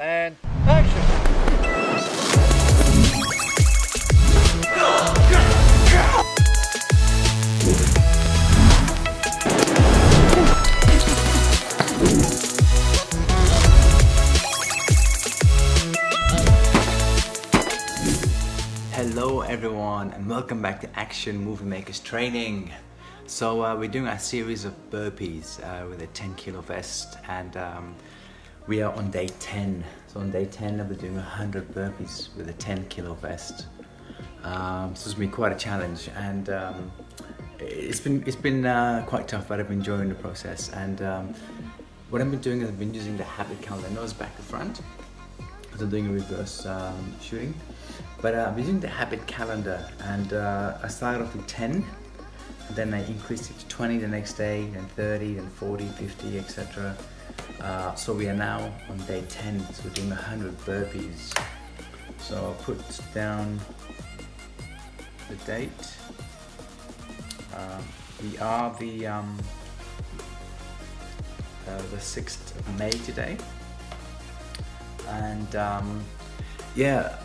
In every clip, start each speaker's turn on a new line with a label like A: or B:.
A: and action!
B: Hello everyone and welcome back to Action Movie Makers Training. So we're doing a series of burpees with a 10 kilo vest, and we are on day 10. So on day 10 I'll be doing 100 burpees with a 10 kilo vest. So it's been quite a challenge, and it's been quite tough, but I've been enjoying the process. And what I've been doing is I've been using the habit calendar. I know it's back to front, so I'm doing a reverse shooting. But I'm using the habit calendar, and I started off with 10, and then I increased it to 20 the next day, then 30, then 40, 50, etc. So we are now on day 10, so we're doing 100 burpees. So I'll put down the date. We are the 6th of May today, and yeah.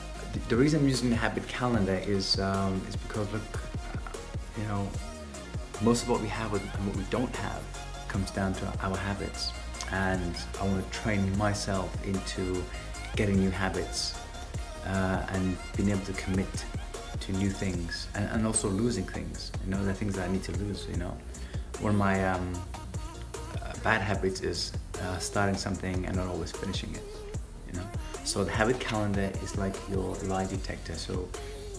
B: The reason I'm using the habit calendar is because, look, you know, most of what we have and what we don't have comes down to our habits, and I want to train myself into getting new habits and being able to commit to new things, and also losing things. You know, the things that I need to lose. You know, one of my bad habits is starting something and not always finishing it. You know, so the habit calendar is like your lie detector. So,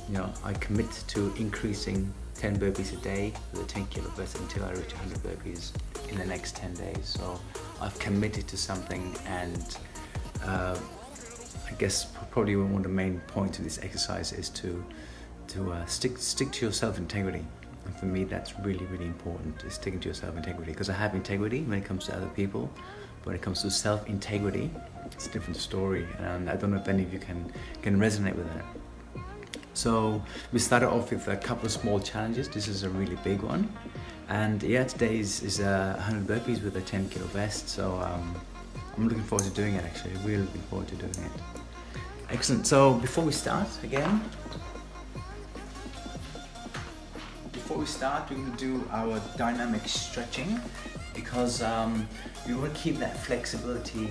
B: you know, I commit to increasing 10 burpees a day with a 10 kilo vest until I reach 100 burpees in the next 10 days. So I've committed to something, and I guess probably one of the main points of this exercise is to stick to your self-integrity. And for me, that's really, really important, is sticking to your self-integrity, because I have integrity when it comes to other people. When it comes to self-integrity, it's a different story, and I don't know if any of you can resonate with that. So we started off with a couple of small challenges. This is a really big one, and yeah, today is 100 burpees with a 10 kilo vest. So I'm looking forward to doing it. Actually, really looking forward to doing it. Excellent. So before we start, we're going to do our dynamic stretching, because we want to keep that flexibility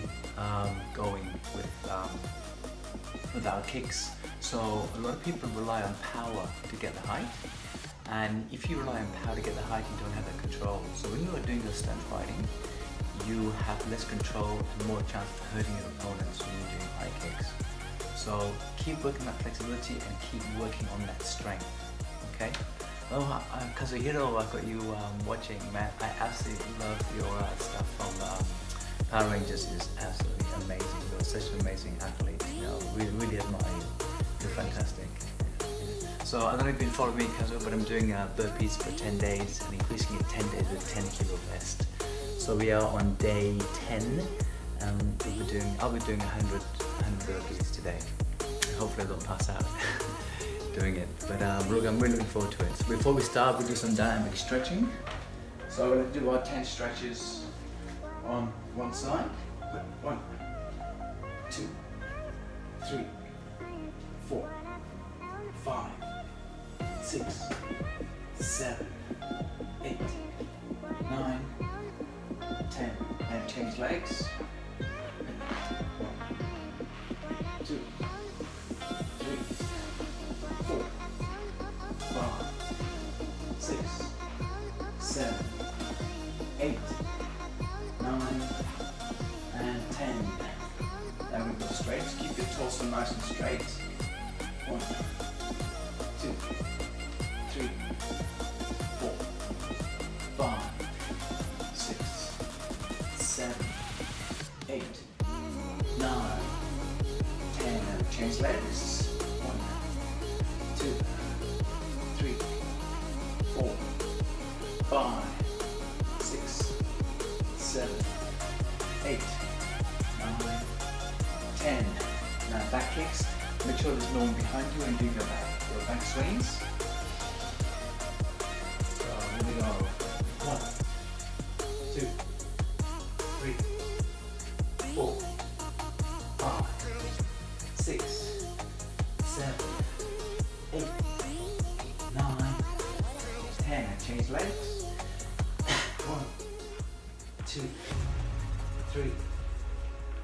B: going with our kicks. So a lot of people rely on power to get the height, and if you rely on power to get the height, you don't have that control. So when you are doing your stunt fighting, you have less control and more chance of hurting your opponents when you're doing high kicks. So keep working that flexibility and keep working on that strength, okay? Oh, Kazuhiro, I've got you watching, man. I absolutely love your stuff from Power Rangers. Is absolutely amazing. You're such an amazing athlete. You know, we really admire you. You're fantastic. So I don't know if you've been following me, Kazuhiro, but I'm doing burpees for 10 days and increasing it 10 days with 10 kilo vest. So we are on day 10. I'll be doing 100 burpees today. Hopefully I don't pass out doing it, but look, I'm really looking forward to it. So before we start, we'll do some dynamic stretching. So we're going to do our 10 stretches on one side. 1, 2, 3, 4, 5, 6, 7, 8, 9, 10, and change legs. 1, 2, 3, 4, 5, 6, 7, 8, 9, and 10. Then we go straight. Just keep your torso nice and straight. 1, 2, 3, 4, 5, 6, 7, 8, 9, 10. And change legs. 1, 2, 3, 4, 5, 6, 7, 8, 9, 10. Now back kicks. Make sure there's no one behind you and do your back swings. So here we go. 1, 2, 3, 4, 5, 6, 7, 8, 9, 10. And change legs. 1, 2, 3,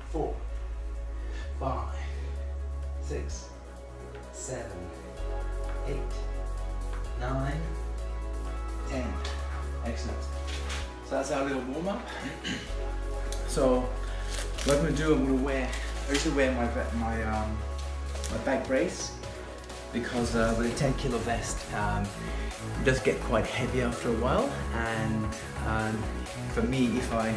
B: 4, 5, 6, 7, 8, 9, 10. Excellent. So that's our little warm up. So what I'm going to do, I usually wear my back brace, because with a 10 kilo vest, it does get quite heavy after a while, and for me, if I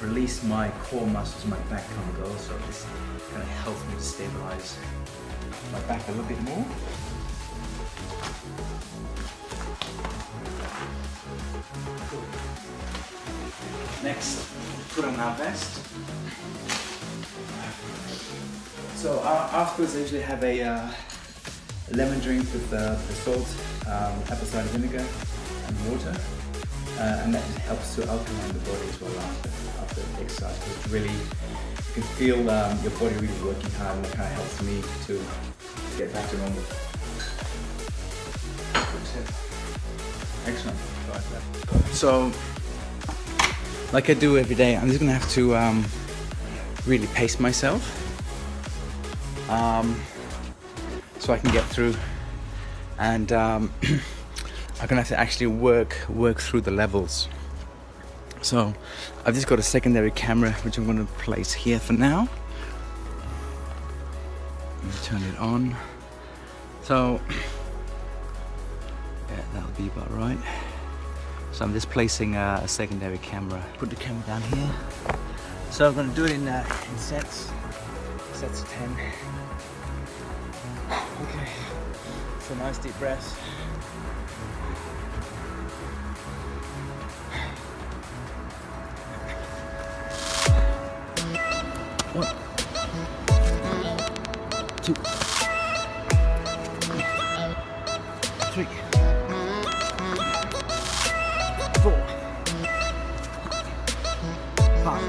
B: release my core muscles, my back can't go, so this kind of helps me to stabilize my back a little bit more. Cool. Next, put on our vest. So afterwards, I usually have a lemon drink with salt, apple cider vinegar, and water, and that just helps to alkaline the body as well after exercise. Because really, you can feel your body really working hard, and it kind of helps me to get back to normal. Excellent. So, like I do every day, I'm just gonna have to really pace myself, so I can get through, and I'm gonna have to actually work through the levels. So I've just got a secondary camera which I'm going to place here for now. Let me turn it on. So yeah, that'll be about right. So I'm just placing a secondary camera. Put the camera down here. So I'm going to do it in sets of 10. Okay, so nice deep breaths. One, 2, 3, 4, 5,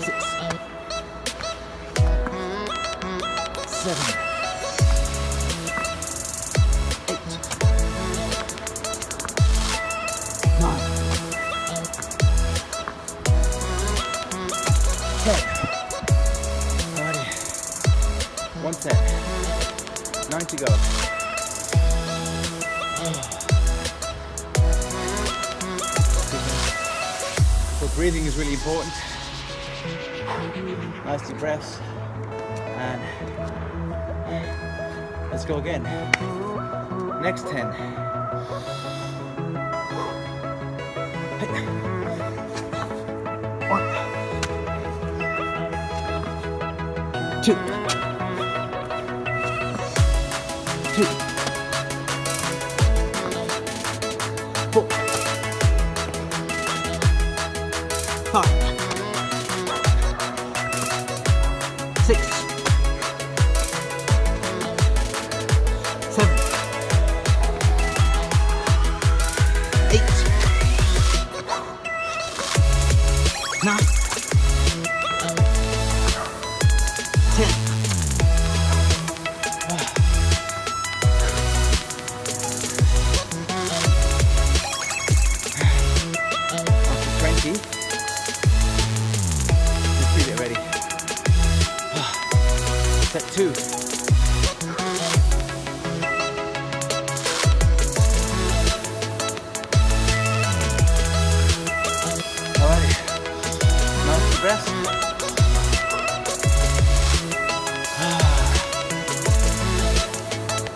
B: 6, 7, 8, 9, 10. Alrighty. 1 set. 9 to go. So breathing is really important. Nice deep breaths. And let's go again. Next 10. 1, 2, 3, 4, 5, 6, 7, 8, 9, 10. After 20, just feel it ready. Set 2. Alrighty, nice deep breath.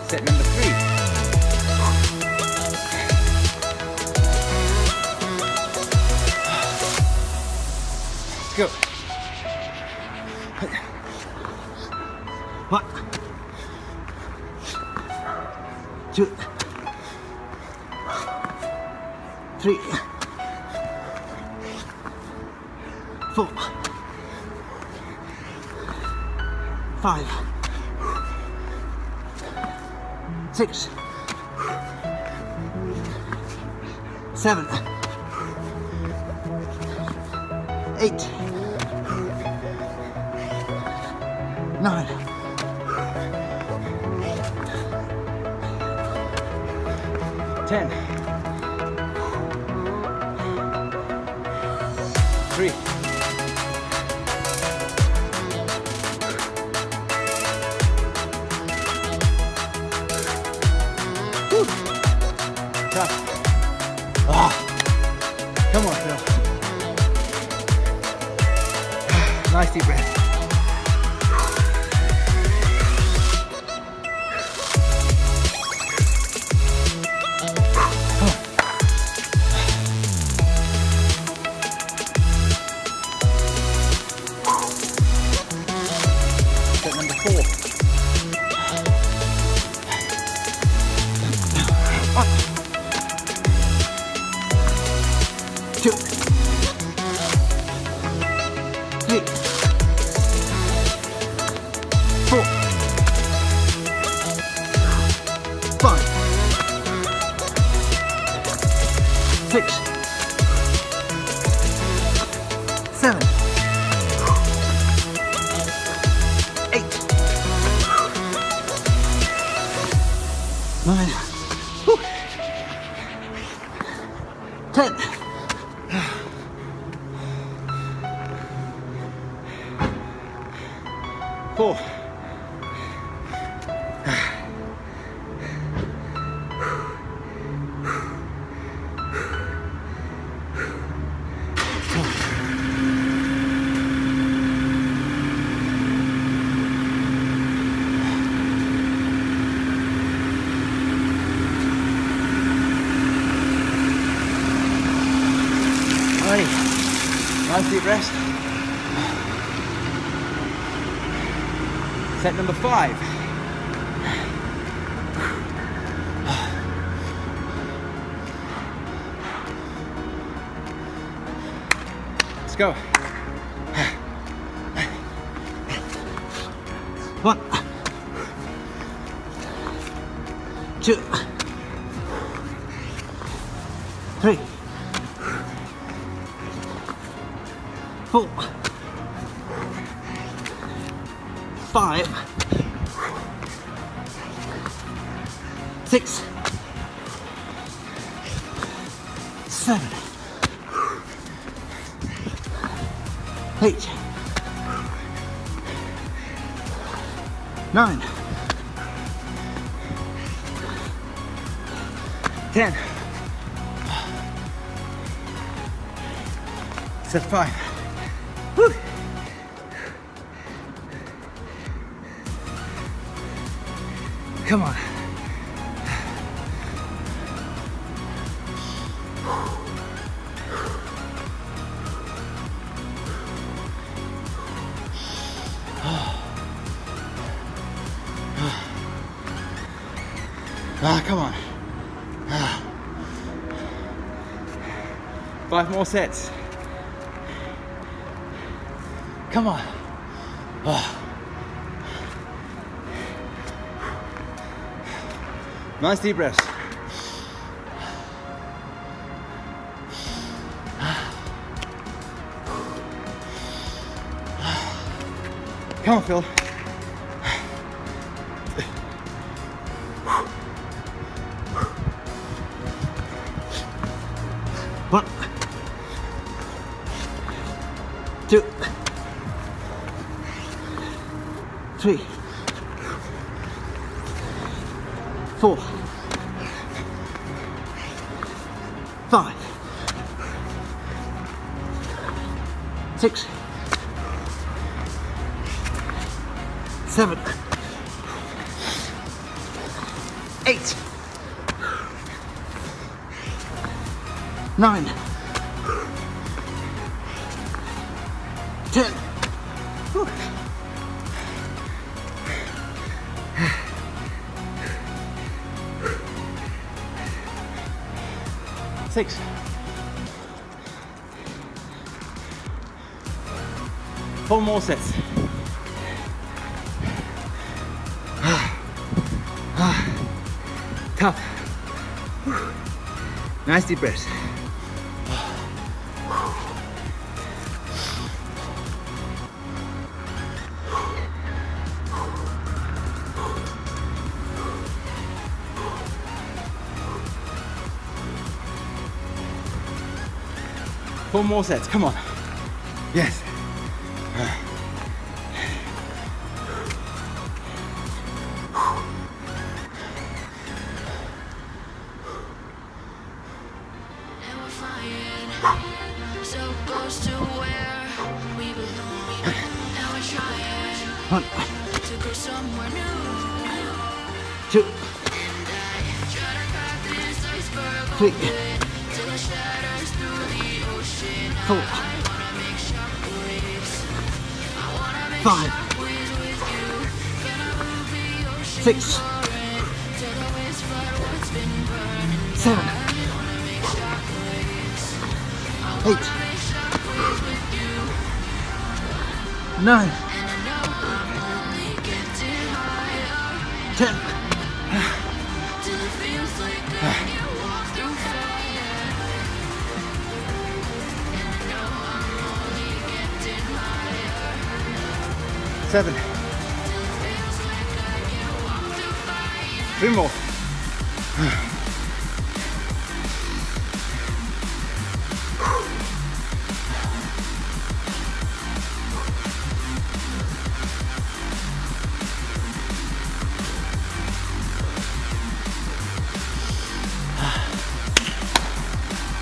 B: Set number 3. Let's go. 1, 2, 3, 4, 5, 6, 7, 8,
A: 9, 10, 3, 2. Tough. Ah, come on, Phil. Nice deep breath. Set number 4. 1, 2, 3, 4, 5, 6, 7, 8, 9, 10. 4. Nice deep rest. Set number 5. Let's go. 1, 2, 3, 4, 5, 6, 7, 8, 9, 10. Set 5. Woo. Come on. Come on. 5 more sets. Come on. Nice deep breaths. Come on, Phil. One, 2, 3, 4, 5, 6, 7, 8, 9, 10. Whew. 6. 4 more sets. Tough. Nice deep breaths. 4 more sets, come on. Yes. One, 2, 3, 4, 5, 6, 7, 8, 9, 10. Seven. 3 more.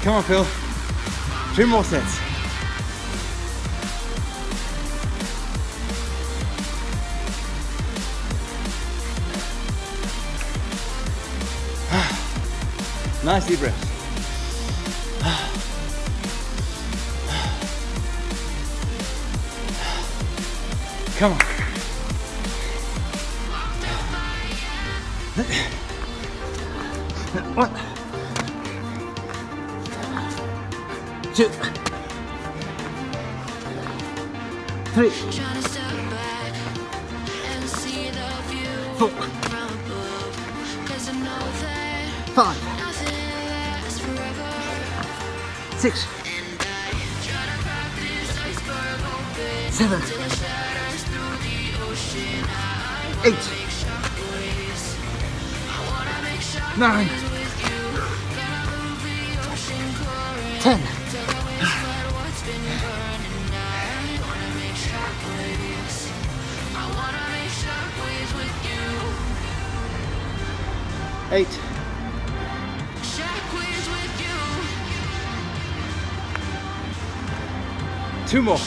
A: Come on, Phil. 3 more sets. Nice deep breath. Come on. One, 2, 3, 4, 5, 6, 7, 8, 9, 10. Eight. Two more.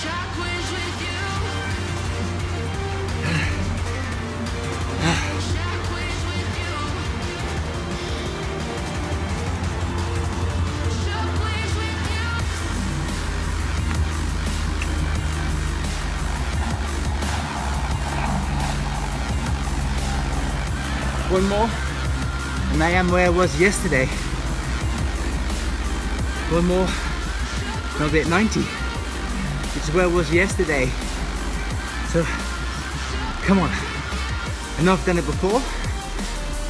A: One more, and I am where I was yesterday. One more, and I'll be at 90, which is where I was yesterday. So, come on. I know I've done it before.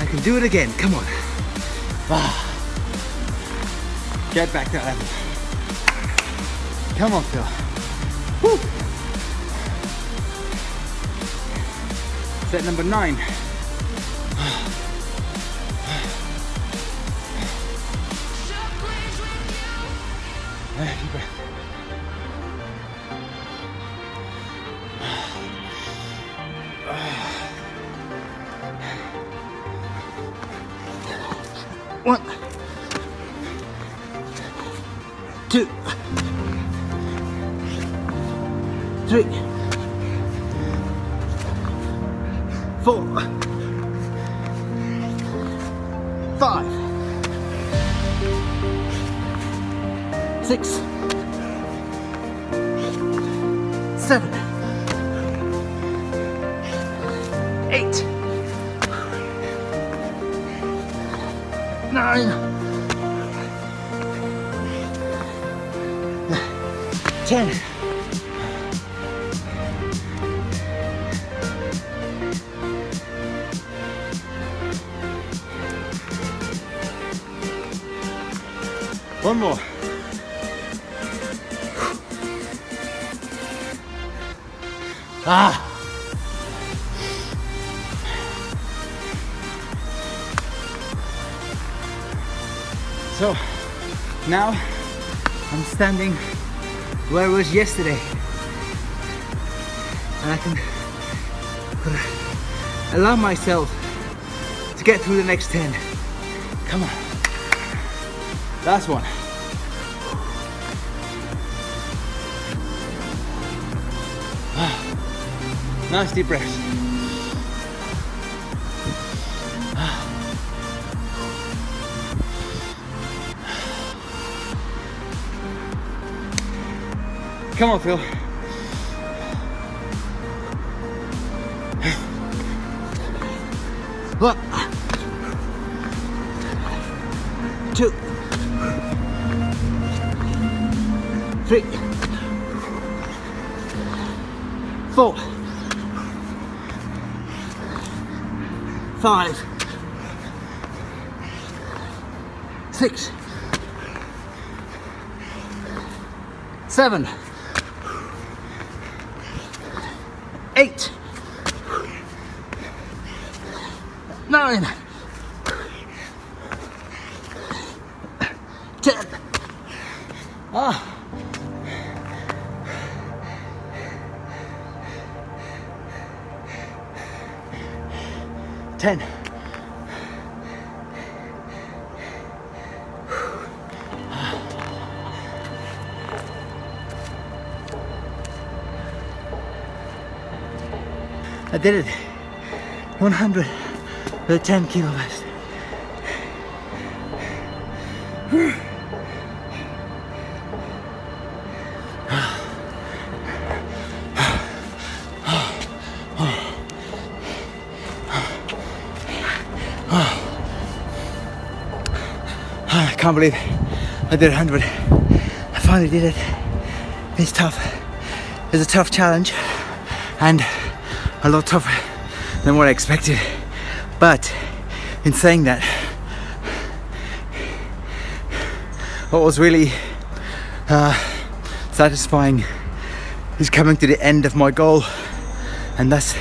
A: I can do it again. Come on. Get back to that level. Come on, Phil. Woo. Set number 9. Deep breath. One, 2, 3, 4, 5, 6, 7, 8, 9, 10. One more. So now I'm standing where I was yesterday. And I can allow myself to get through the next 10. Come on. Last one. Nice deep breaths. Come on, Phil. 1, 2, 3, 4, 5, 6, 7, 8, 9, 10. 10. I did it. 100 with a 10 kilo vest. I can't believe I did 100. I finally did it. It's tough. It's a tough challenge and a lot tougher than what I expected. But in saying that, what was really satisfying is coming to the end of my goal. And that's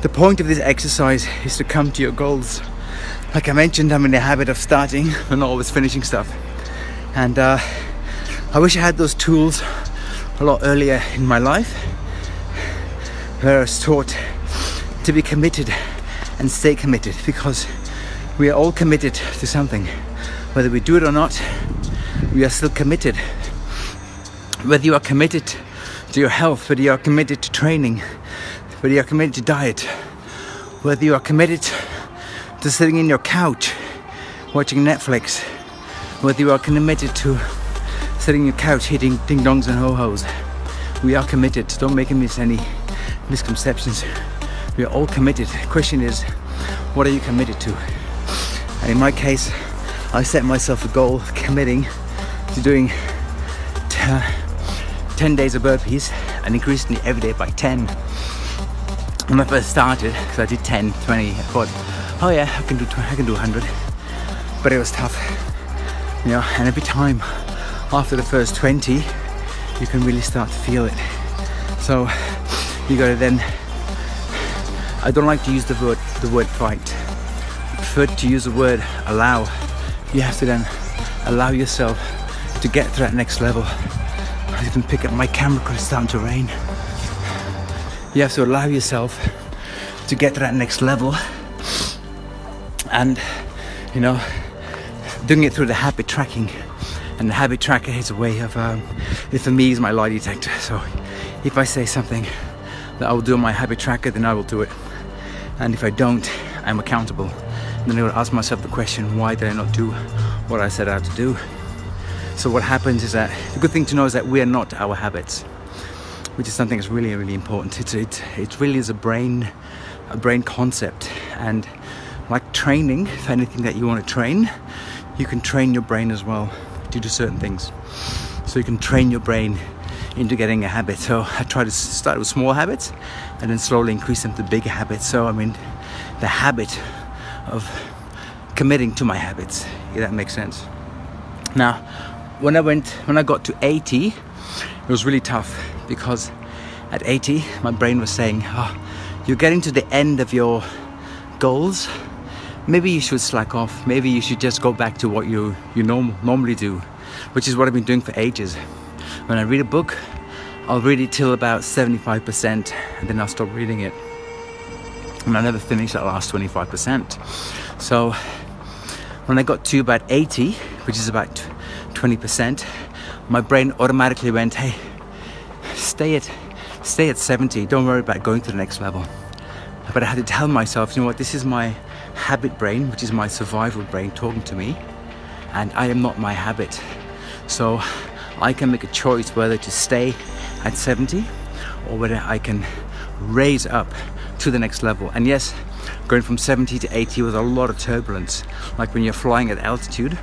A: the point of this exercise, is to come to your goals. Like I mentioned, I'm in the habit of starting and not always finishing stuff. And I wish I had those tools a lot earlier in my life, where I was taught to be committed and stay committed, because we are all committed to something. Whether we do it or not, we are still committed. Whether you are committed to your health, whether you are committed to training, whether you are committed to diet, whether you are committed to sitting in your couch watching Netflix, whether you are committed to sitting in your couch hitting ding-dongs and ho-hos, we are committed. Don't make any misconceptions. We are all committed. The question is, what are you committed to? And in my case, I set myself a goal of committing to doing 10 days of burpees and increasing it every day by 10. When I first started, because I did 10, 20, I thought, oh yeah, I can do 100. But it was tough, you know. And every time after the first 20, you can really start to feel it. So you gotta then, I don't like to use the word fight. I prefer to use the word allow. You have to then allow yourself to get to that next level. I can pick up my camera because it's starting to rain. You have to allow yourself to get to that next level, and you know, doing it through the habit tracking. And the habit tracker is a way of, it for me is my lie detector. So if I say something that I will do on my habit tracker, then I will do it. And if I don't, I'm accountable. And then I will ask myself the question, why did I not do what I set out to do? So what happens is that, the good thing to know is that we are not our habits, which is something that's really, really important. It really is a brain concept. And like training, for anything that you want to train, you can train your brain as well to do certain things. So you can train your brain into getting a habit. So I try to start with small habits and then slowly increase them to bigger habits. So I mean, the habit of committing to my habits, if that makes sense. Now, when I got to 80, it was really tough, because at 80, my brain was saying, oh, you're getting to the end of your goals. Maybe you should slack off. Maybe you should just go back to what you normally do, which is what I've been doing for ages. When I read a book,
B: I'll read it till about 75% and then I'll stop reading it. And I never finish that last 25%. So when I got to about 80, which is about 20%, my brain automatically went, hey, stay at 70, don't worry about going to the next level. But I had to tell myself, you know what, this is my habit brain, which is my survival brain talking to me, and I am not my habit. So I can make a choice whether to stay at 70 or whether I can raise up to the next level. And yes, going from 70 to 80 was a lot of turbulence. Like when you're flying at altitude,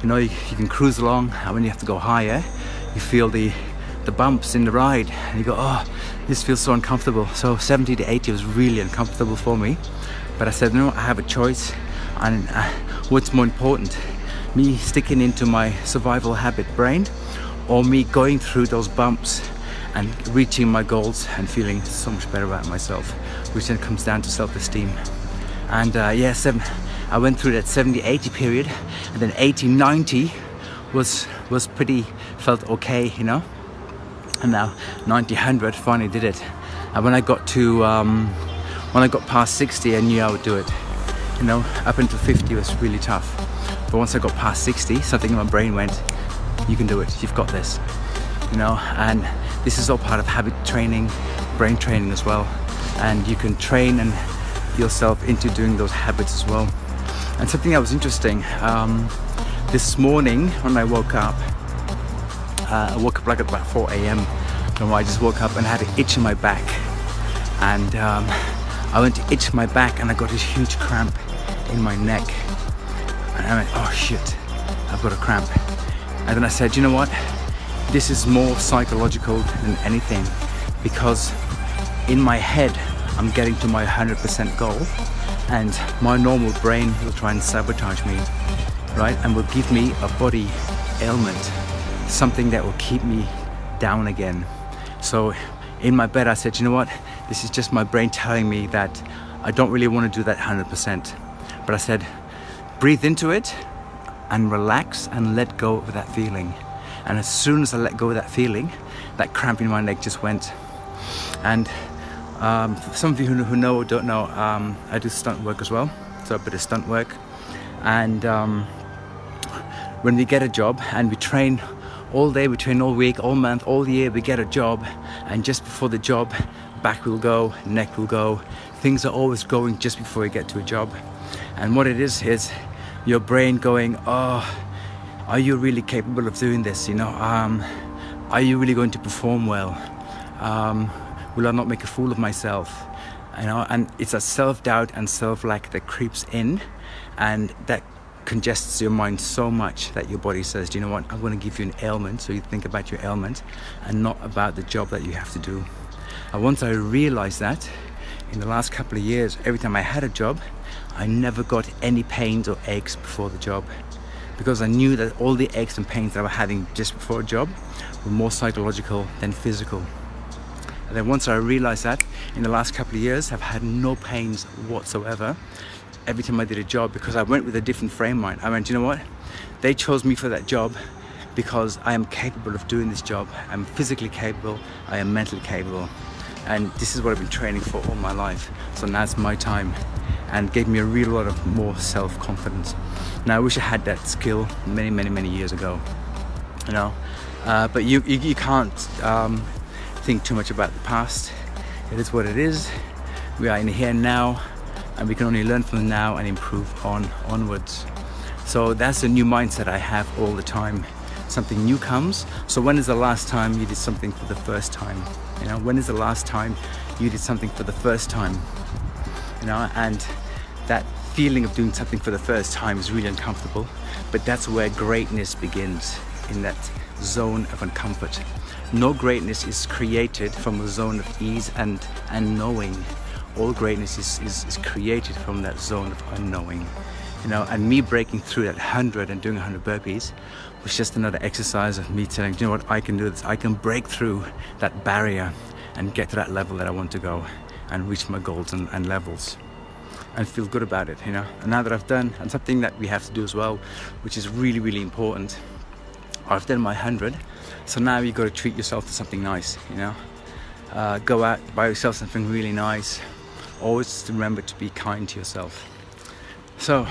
B: you know, you can cruise along, and when you have to go higher, you feel the bumps in the ride and you go, oh, this feels so uncomfortable. So 70 to 80 was really uncomfortable for me, but I said, no, I have a choice. And what's more important, me sticking into my survival habit brain, or me going through those bumps and reaching my goals and feeling so much better about myself, which then comes down to self-esteem. And yeah, I went through that 70-80 period, and then 80-90 was pretty, felt okay, you know. And now 90-100 finally did it. And when I got to when I got past 60, I knew I would do it. You know, up until 50 was really tough, but once I got past 60, something in my brain went, you can do it, you've got this, you know. And this is all part of habit training, brain training as well, and you can train and yourself into doing those habits as well. And something that was interesting, this morning when I woke up like at about 4 a.m. I just woke up and had an itch in my back, and I went to itch my back and I got this huge cramp in my neck, and I went, oh shit, I've got a cramp. And then I said, you know what, this is more psychological than anything, because in my head I'm getting to my 100% goal, and my normal brain will try and sabotage me, right, and will give me a body ailment, something that will keep me down again. So in my bed I said, you know what, this is just my brain telling me that I don't really want to do that 100%. But I said, breathe into it and relax and let go of that feeling. And as soon as I let go of that feeling, that cramp in my neck just went. And for some of you who know or don't know, I do stunt work as well, so a bit of stunt work. And when we get a job and we train all day, we train all week, all month, all year, we get a job, and just before the job, back will go, neck will go. Things are always going just before you get to a job. And what it is your brain going, oh, are you really capable of doing this? You know, are you really going to perform well? Will I not make a fool of myself? You know, and it's a self-doubt and self-lack that creeps in, and that congests your mind so much that your body says, do you know what, I'm going to give you an ailment, so you think about your ailment and not about the job that you have to do. And once I realized that, in the last couple of years, every time I had a job, I never got any pains or aches before the job, because I knew that all the aches and pains that I was having just before a job were more psychological than physical. And then once I realized that, in the last couple of years, I've had no pains whatsoever every time I did a job, because I went with a different frame mind. I went, you know what, they chose me for that job because I am capable of doing this job. I'm physically capable, I am mentally capable, and this is what I've been training for all my life. So now it's my time, and gave me a real lot of more self-confidence. Now I wish I had that skill many years ago, you know, but you can't think too much about the past. It is what it is. We are in here and now, and we can only learn from now and improve onwards. So that's a new mindset I have all the time. Something new comes. So when is the last time you did something for the first time? You know, when is the last time you did something for the first time? You know, and that feeling of doing something for the first time is really uncomfortable, but that's where greatness begins, in that zone of uncomfort. No greatness is created from a zone of ease and knowing. All greatness is created from that zone of unknowing. You know, and me breaking through that 100 and doing 100 burpees was just another exercise of me telling, you know what, I can do this. I can break through that barrier and get to that level that I want to go and reach my goals and levels and feel good about it, you know. And now that I've done, and something that we have to do as well, which is really important, I've done my 100, so now you got to treat yourself to something nice, you know. Go out, buy yourself something really nice. Always remember to be kind to yourself. So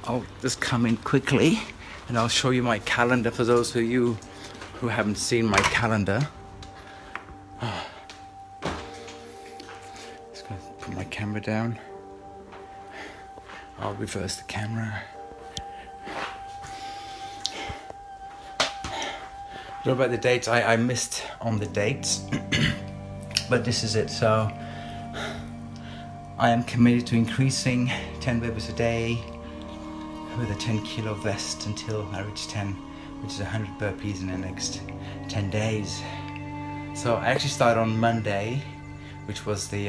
B: I'll just come in quickly and I'll show you my calendar for those of you who haven't seen my calendar. Just gonna put my camera down. I'll reverse the camera. What about the dates? I missed on the dates, but this is it. So I am committed to increasing 10 burpees a day with a 10 kilo vest until I reach 10, which is 100 burpees in the next 10 days. So I actually started on Monday, which was the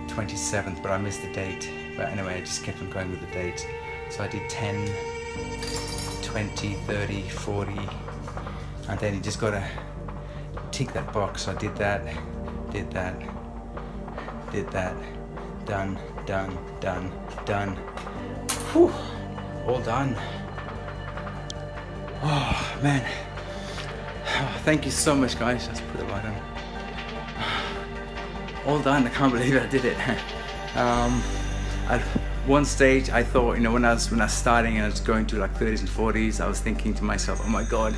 B: 27th, but I missed the date. But anyway, I just kept on going with the date. So I did 10, 20, 30, 40, and then you just gotta tick that box. So I did that, did that, done, done, done, done. Whew, all done. Oh man, thank you so much guys. Let's put the light on. All done. I can't believe I did it. At one stage I thought, you know, when I was starting and I was going to like 30s and 40s, I was thinking to myself, oh my god,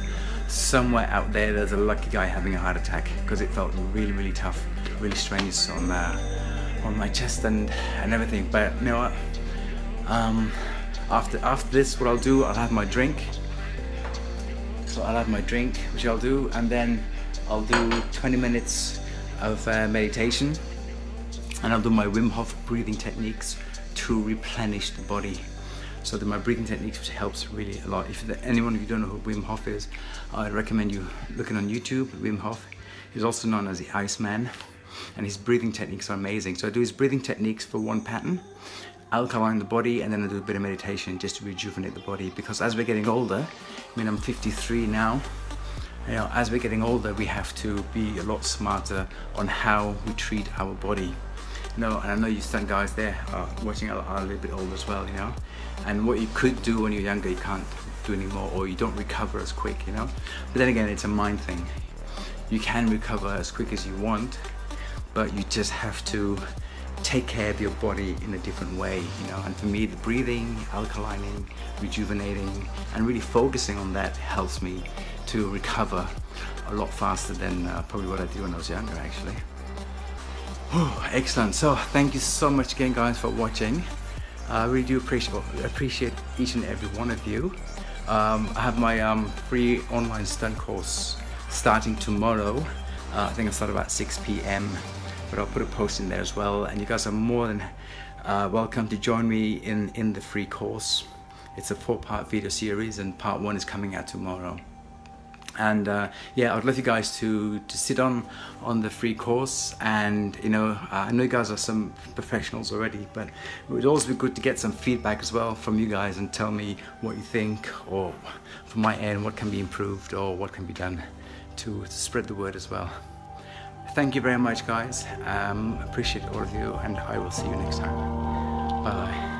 B: somewhere out there there's a lucky guy having a heart attack, because it felt really, really tough, really strenuous on my chest and everything. But you know what, after this, what I'll do, I'll have my drink. So I'll have my drink, which I'll do, and then I'll do 20 minutes of meditation, and I'll do my Wim Hof breathing techniques to replenish the body. So my breathing techniques, which helps really a lot. If anyone of you don't know who Wim Hof is, I'd recommend you looking on YouTube. Wim Hof is also known as the Iceman, and his breathing techniques are amazing. So I do his breathing techniques for one pattern, alkaline the body, and then I do a bit of meditation just to rejuvenate the body. Because as we're getting older, I mean, I'm 53 now, you know, as we're getting older, we have to be a lot smarter on how we treat our body. You know, and I know you stunt guys there watching are a little bit older as well, you know. And what you could do when you're younger, you can't do anymore, or you don't recover as quick, you know. But then again, it's a mind thing. You can recover as quick as you want, but you just have to take care of your body in a different way, you know. And for me, the breathing, alkalining, rejuvenating, and really focusing on that helps me to recover a lot faster than probably what I did when I was younger, actually. Oh, excellent. So thank you so much again guys for watching. I really do appreciate each and every one of you. I have my free online stunt course starting tomorrow. I think I'll start about 6 p.m. but I'll put a post in there as well, and you guys are more than welcome to join me in the free course. It's a 4-part video series, and part 1 is coming out tomorrow. And yeah, I'd love you guys to sit on the free course. And you know, I know you guys are some professionals already, but it would also be good to get some feedback as well from you guys and tell me what you think, or from my end what can be improved or what can be done to spread the word as well. Thank you very much guys. Appreciate all of you, and I will see you next time. Bye bye.